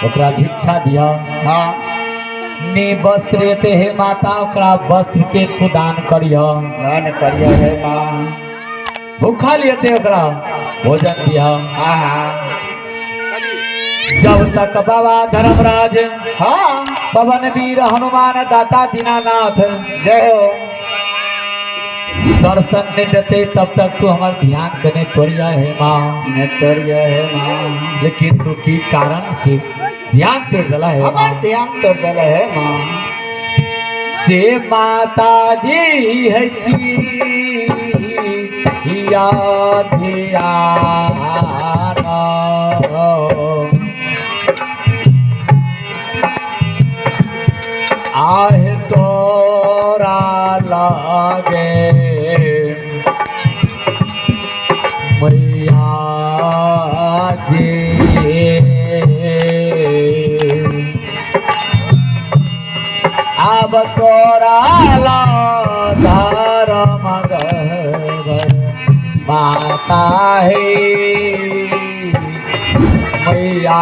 ओकरा भिक्षा दिया। हाँ ने वस्त्र ते हे माता ओकरा वस्त्र के तू दान करियो। दान करियो हे माँ। भूखा लिए ओकरा भोजन दिया। हाँ हाँ जब तक बाबा धर्मराज हाँ पवन वीर हनुमान दाता दीनानाथ जय हो। दर्शन नहीं देते तब तक तू हमारे ध्यान करने तोड़िया है माँ। मैं तोड़ियो है माँ। लेकिन तू की कारण से ध्यान तोड़ डला है हमार ध्यान तोड़ डला है माँ। से माता जी है याद आहे तोरा लागे मैया जी अब तोरा ला धर्म माता है मैया।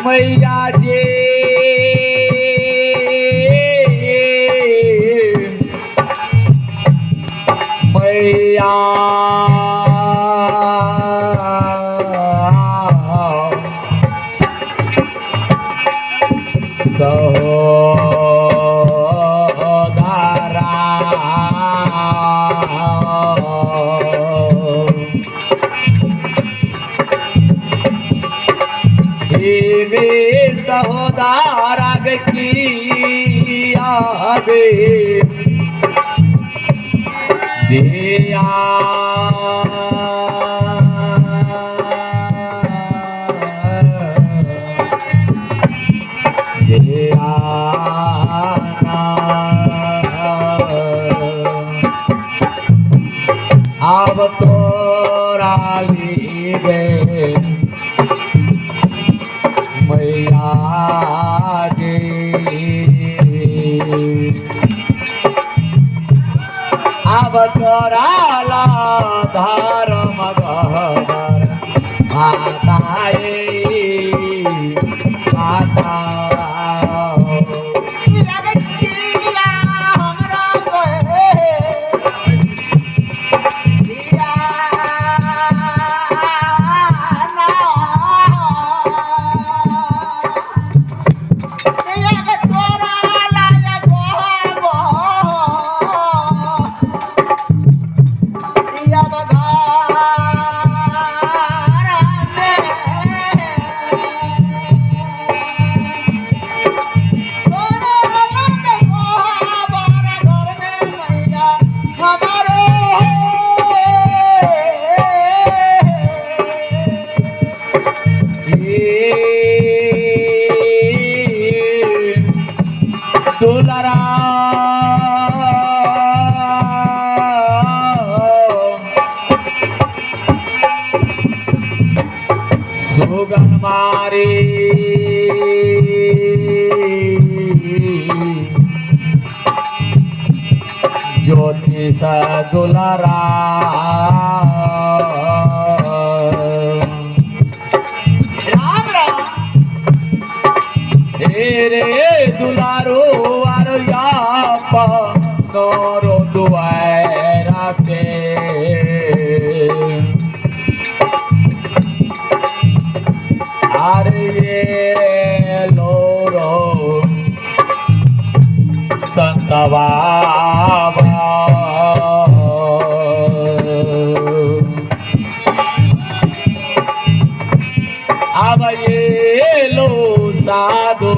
मैया जी मैया सहोदारा की आगे दिया दिया अब तोरा गए मैया जी अब तोरा ला धर्म गहर माता माता सुगन मारी ज्योतिष दुलारा આપનો દુઆરા કે આરે લોરો સંતવાવા આવેલો સાધુ